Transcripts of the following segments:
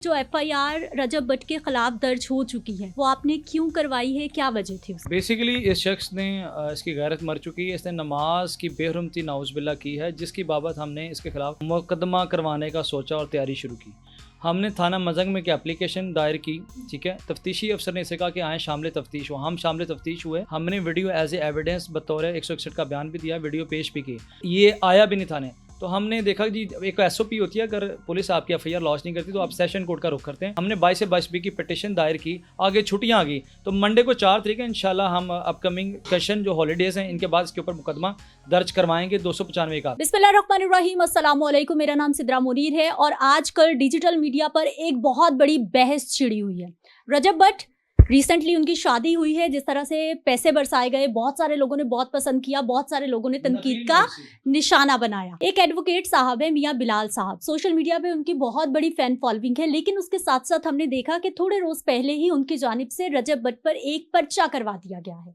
जो एफआईआर रजब भट्ट के खिलाफ दर्ज हो चुकी है वो आपने क्यों करवाई है, क्या वजह थी उसकी? बेसिकली इस शख्स ने इसकी गैरत मर चुकी है। इसने नमाज की बेहरमती नाउज़बिल्ला की है, जिसकी बाबत हमने इसके खिलाफ मुकदमा करवाने का सोचा और तैयारी शुरू की। हमने थाना मजंग में की एप्लीकेशन दायर की। ठीक है, तफ्तीशी अफसर ने इसे कहा कि आए शामिल तफ्तीश हो। हम शामिल तफ्तीश हुए। हमने वीडियो एज ए एविडेंस बतौर 161 का बयान भी दिया, वीडियो पेश भी की। ये आया भी नहीं थाने। तो हमने देखा जी एक एसओपी होती है, अगर पुलिस आपकी एफआईआर लॉन्च नहीं करती तो आप सेशन कोर्ट का रुख करते हैं। हमने 22 से 22B की पिटीशन दायर की। आगे छुट्टियां आ गई तो मंडे को 4 तारीख है इंशाल्लाह हम अपकमिंग सेशन जो हॉलीडेज हैं इनके बाद इसके ऊपर मुकदमा दर्ज करवाएंगे 295 का। बिस्मिल्लाहिर्रहमानिर्रहीम, अस्सलाम वालेकुम। मेरा नाम सिद्रा मुनीर है और आजकल डिजिटल मीडिया पर एक बहुत बड़ी बहस छिड़ी हुई है। रजब भट्ट रिसेंटली उनकी शादी हुई है, जिस तरह से पैसे बरसाए गए, बहुत सारे लोगों ने बहुत पसंद किया, बहुत सारे लोगों ने तनकीद का निशाना बनाया। एक एडवोकेट साहब है मियां बिलाल साहब, सोशल मीडिया पे उनकी बहुत बड़ी फैन फॉलोइंग है, लेकिन उसके साथ साथ हमने देखा कि थोड़े रोज पहले ही उनकी जानिब से रजब भट्ट पर एक पर्चा करवा दिया गया है।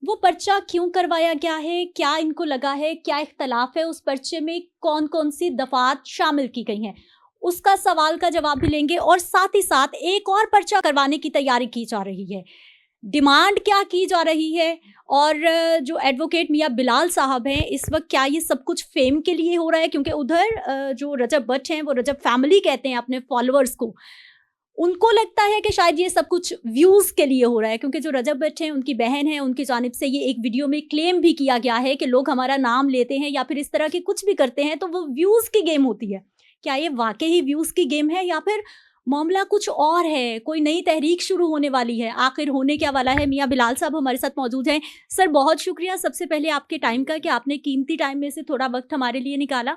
वो पर्चा क्यों करवाया गया है, क्या इनको लगा है, क्या इख्तलाफ है, उस पर्चे में कौन कौन सी दफात शामिल की गई हैं, उसका सवाल का जवाब भी लेंगे। और साथ ही साथ एक और पर्चा करवाने की तैयारी की जा रही है, डिमांड क्या की जा रही है, और जो एडवोकेट मियां बिलाल साहब हैं इस वक्त क्या ये सब कुछ फेम के लिए हो रहा है, क्योंकि उधर जो रजब भट्ट हैं वो रजब फैमिली कहते हैं अपने फॉलोअर्स को, उनको लगता है कि शायद ये सब कुछ व्यूज़ के लिए हो रहा है, क्योंकि जो रजब भट्ट हैं उनकी बहन है, उनकी जानिब से ये एक वीडियो में क्लेम भी किया गया है कि लोग हमारा नाम लेते हैं या फिर इस तरह के कुछ भी करते हैं तो वो व्यूज़ की गेम होती है। क्या ये वाकई ही व्यूज़ की गेम है या फिर मामला कुछ और है, कोई नई तहरीक शुरू होने वाली है? आखिर होने क्या वाला है? मियां बिलाल साहब हमारे साथ मौजूद हैं। सर बहुत शुक्रिया सबसे पहले आपके टाइम का, कि आपने कीमती टाइम में से थोड़ा वक्त हमारे लिए निकाला।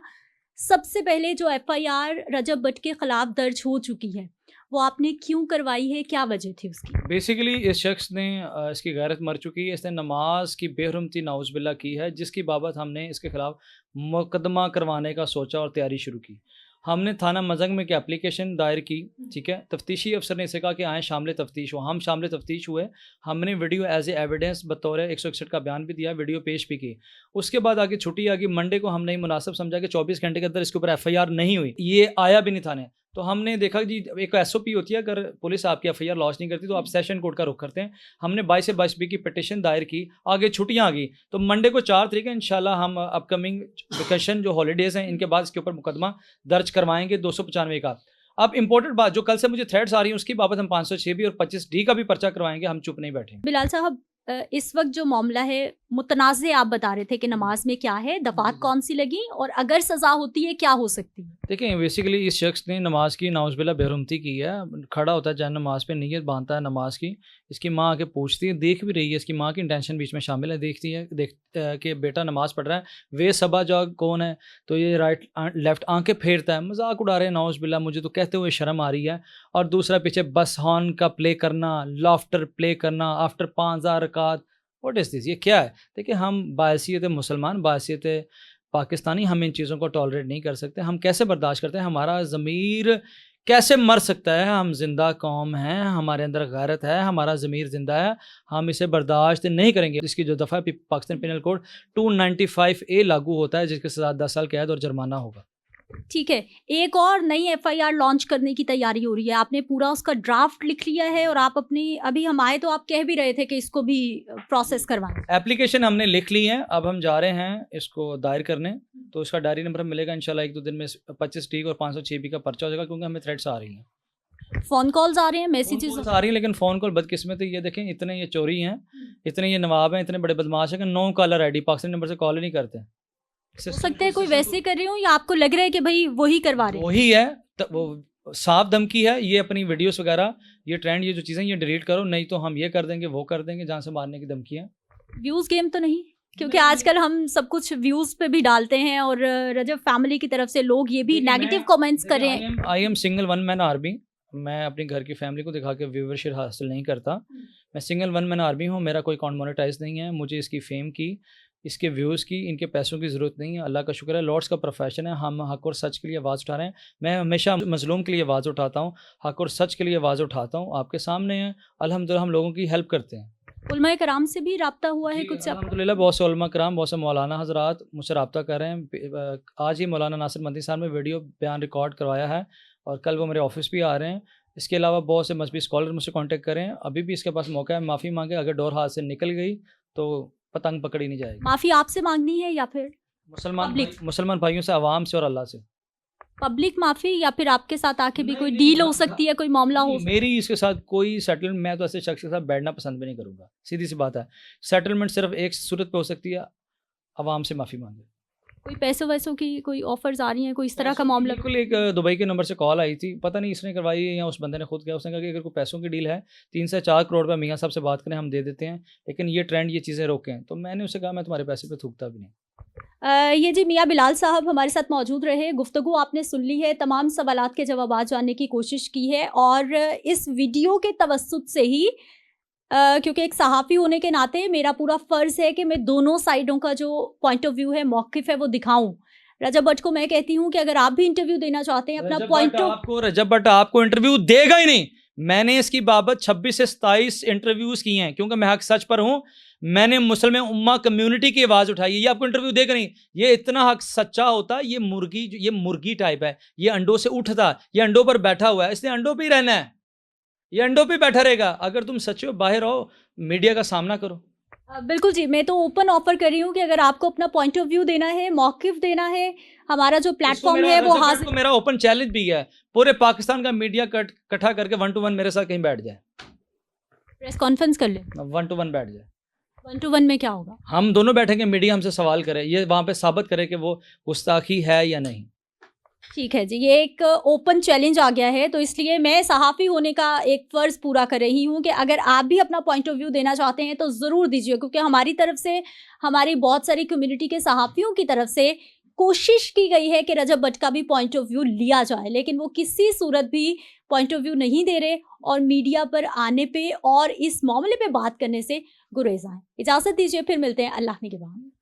सबसे पहले जो एफआईआर रजब भट्ट के खिलाफ दर्ज हो चुकी है वो आपने क्यों करवाई है, क्या वजह थी उसकी? बेसिकली इस शख्स ने इसकी गैरत मर चुकी है। इसने नमाज की बेहरमती नाउज़बिल्ला की है, जिसकी बाबत हमने इसके खिलाफ मुकदमा करवाने का सोचा और तैयारी शुरू की। हमने थाना मजंग में की एप्लीकेशन दायर की। ठीक है, तफ्तीशी अफसर ने इसे कहा कि आए शामिल तफ्तीश हो। हम शामिल तफ्तीश हुए। हमने वीडियो एज ए एविडेंस बतौर 161 का बयान भी दिया, वीडियो पेश भी की। उसके बाद आगे छुट्टी आ गई। मंडे को हमने मुनासिब समझा कि 24 घंटे के अंदर इसके ऊपर एफआईआर नहीं हुई, ये आया भी नहीं थाने। तो हमने देखा जी एक एसओपी होती है, अगर पुलिस आपकी एफआईआर लॉन्च नहीं करती तो आप सेशन कोर्ट का रुख करते हैं। हमने 22 से 22B की पिटीशन दायर की। आगे छुट्टियां आ गई तो मंडे को 4 तारीख है इंशाल्लाह हम अपकमिंग वेकेशन जो हॉलीडेज हैं इनके बाद इसके ऊपर मुकदमा दर्ज करवाएंगे 295 का। अब इंपॉर्टेंट बात, जो कल से मुझे थ्रेड्स आ रही हैं उसकी बाबत हम 506 भी और 25D का भी पर्चा करवाएंगे। हम चुप नहीं बैठेंगे। बिलाल साहब, इस वक्त जो मामला है मुतनाज़े, आप बता रहे थे कि नमाज में क्या है, दफात कौन सी लगी और अगर सज़ा होती है क्या हो सकती है? देखिए बेसिकली इस शख्स ने नमाज की नाउज़बिल्ला बेहरमती की है। खड़ा होता है जन नमाज पे, नीयत बांधता है नमाज की। इसकी माँ आके पूछती है, देख भी रही है, इसकी माँ की इंटेंशन बीच में शामिल है, देखती है कि बेटा नमाज पढ़ रहा है, वे सबा जाग कौन है, तो ये राइट लेफ्ट आंखें फेरता है, मजाक उड़ा रहे हैं नाउज़बिल्ला, मुझे तो कहते हुए शर्म आ रही है। और दूसरा पीछे बस हॉर्न का प्ले करना, लाफ्टर प्ले करना आफ्टर 5000 रकात। व्हाट इज़ दिस, ये क्या है? देखिए हम बाहैसियत मुसलमान, बाहैसियत पाकिस्तानी हम इन चीज़ों को टॉलरेट नहीं कर सकते। हम कैसे बर्दाश्त करते हैं? हमारा ज़मीर कैसे मर सकता है? हम जिंदा कौम हैं, हमारे अंदर गैरत है, हमारा ज़मीर ज़िंदा है, हम इसे बर्दाश्त नहीं करेंगे। इसकी जो दफ़ा पाकिस्तान पिनल कोड 295A लागू होता है, जिसके साथ 10 साल कैद और जुर्माना होगा। ठीक है, एक और नई एफआईआर लॉन्च करने की तैयारी हो रही है, आपने पूरा उसका ड्राफ्ट लिख लिया है और आप अपनी, अभी हम आए तो आप कह भी रहे थे कि इसको भी प्रोसेस करवाएं। एप्लीकेशन हमने लिख ली है, अब हम जा रहे हैं इसको दायर करने। तो इसका डायरी नंबर मिलेगा इंशाल्लाह 1-2 दिन में। 25D और 506B का पर्चा हो जाएगा, क्योंकि हमें थ्रेट्स आ रही हैं, फोन कॉल्स आ रहे हैं, मैसेजेस आ रही हैं। लेकिन फ़ोन कॉल बदकिस्मती ये देखें, इतने ये चोरी हैं, इतने ये नवाब हैं, इतने बड़े बदमाश हैं कि no caller ID Pakistani number से कॉल ही नहीं करते। हो सकता है कोई वैसे कर रहे हो या आपको लग रहा है कि भाई वही करवा रहे हैं? वही है, वो साफ धमकी है। ये अपनी वीडियोस वगैरह, ये ट्रेंड, ये जो चीज़ें, ये डिलीट करो, नहीं तो हम ये कर देंगे, वो कर देंगे, जहाँ से मारने की धमकी है। व्यूज गेम तो नहीं? क्योंकि आजकल हम सब कुछ व्यूज पे भी डालते हैं और रजब फैमिली की तरफ से लोग ये भी नेगेटिव कमेंट्स कर रहे हैं। I am single one man army. मैं अपनी घर की फैमिली को दिखा के व्यूवरशिप हासिल नहीं करता। मैं सिंगल वन मैन आर्मी हूँ, मेरा कोई अकाउंट मोनेटाइज नहीं है। मुझे इसकी फेम की, इसके व्यूज़ की, इनके पैसों की ज़रूरत नहीं है। अल्लाह का शुक्र है, लॉर्ड्स का प्रोफेशन है, हम हक़ और सच के लिए आवाज़ उठा रहे हैं। मैं हमेशा मज़लूम के लिए आवाज़ उठाता हूँ, हक़ और सच के लिए आवाज़ उठाता हूँ। आपके सामने है, अल्हम्दुलिल्लाह हम लोगों की हेल्प करते हैं। उलमाए कराम से भी राब्ता हुआ है कुछ? अल्हम्दुलिल्लाह बहुत से उलमा कराम, बहुत से मौलाना हज़रात मुझसे रब्ता कर रहे हैं। आज ही मौलाना नासिर मदनी साहब ने वीडियो बयान रिकॉर्ड करवाया है, और कल वो मेरे ऑफिस भी आ रहे हैं। इसके अलावा बहुत से मजहबी स्कॉलर मुझसे कांटेक्ट करें, अभी भी इसके पास मौका है, माफ़ी मांगे। अगर डोर हाथ से निकल गई तो पतंग पकड़ी नहीं जाएगी। माफी आपसे मांगनी है या फिर पब्लिक मुसलमान भाइयों से, आवाम से और अल्लाह से। पब्लिक माफी, या फिर आपके साथ आके भी कोई नहीं, डील हो हाँ, सकती है, कोई मामला हो सकता मेरी इसके साथ कोई सेटलमेंट, मैं तो ऐसे शख्स के साथ बैठना पसंद भी नहीं करूंगा, सीधी सी बात है। सेटलमेंट सिर्फ एक सूरत पे हो सकती है, आवाम से माफ़ी मांगे। है? कोई पैसों वैसों की कोई ऑफर्स आ रही हैं, कोई इस तरह का मामला? बिल्कुल, एक दुबई के नंबर से कॉल आई थी, पता नहीं इसने करवाई है या उस बंदे ने खुद किया। उसने कहा कि अगर कोई पैसों की डील है 3 से 4 करोड़ रुपये मियाँ साहब से बात करें, हम दे देते हैं, लेकिन ये ट्रेंड, ये चीज़ें रोकें। तो मैंने उससे कहा मैं तुम्हारे पैसे पे थूकता भी नहीं। ये जी मियाँ बिलाल साहब हमारे साथ मौजूद रहे। गुफ्तगू आपने सुन ली है, तमाम सवालात के जवाबात जानने की कोशिश की है, और इस वीडियो के तवस्सुत से ही क्योंकि एक सहाफ़ी होने के नाते मेरा पूरा फ़र्ज़ है कि मैं दोनों साइडों का जो पॉइंट ऑफ व्यू है, मौक़िफ़ है, वो दिखाऊँ। रजब भट्ट को मैं कहती हूँ कि अगर आप भी इंटरव्यू देना चाहते हैं, अपना रजब भट्ट आपको इंटरव्यू देगा ही नहीं। मैंने इसकी बाबत 26 से 27 इंटरव्यूज़ किए हैं, क्योंकि मैं हक सच पर हूँ। मैंने मुस्लिम उम्मा कम्युनिटी की आवाज़ उठाई है। ये आपको इंटरव्यू देगा नहीं। ये इतना हक सच्चा होता, ये मुर्गी टाइप है, ये अंडों से उठता, ये अंडों पर बैठा हुआ है, इसने अंडों पे ही रहना है, ये अंडों पे बैठा रहेगा। अगर तुम सच्चे हो, बाहर आओ, मीडिया का सामना करो। बिल्कुल जी, मैं तो ओपन ऑफ़र कर रही हूँ कि अगर आपको अपना पॉइंट ऑफ व्यू देना है, मौक़िफ़ देना है, हमारा जो प्लेटफ़ॉर्म है वो हाज़िर। तो मेरा ओपन चैलेंज भी है, पूरे पाकिस्तान का मीडिया इकट्ठा करके 1 to 1 मेरे साथ कहीं बैठ जाए, प्रेस कॉन्फ्रेंस कर लें। 1 to 1 बैठ जाए। 1 to 1 में क्या होगा? हम दोनों बैठेंगे, मीडिया हमसे सवाल करे, ये वहाँ पे साबित करे कि वो गुस्ताखी है या नहीं। ठीक है जी, ये एक ओपन चैलेंज आ गया है, तो इसलिए मैं सहाफ़ी होने का एक फ़र्ज़ पूरा कर रही हूँ कि अगर आप भी अपना पॉइंट ऑफ व्यू देना चाहते हैं तो ज़रूर दीजिए, क्योंकि हमारी तरफ से, हमारी बहुत सारी कम्युनिटी के सहाफ़ियों की तरफ से कोशिश की गई है कि रजब भट्ट का भी पॉइंट ऑफ व्यू लिया जाए, लेकिन वो किसी सूरत भी पॉइंट ऑफ व्यू नहीं दे रहे और मीडिया पर आने पे और इस मामले पे बात करने से गुरेज़ आए। इजाज़त दीजिए, फिर मिलते हैं अल्लाह ने के बाद।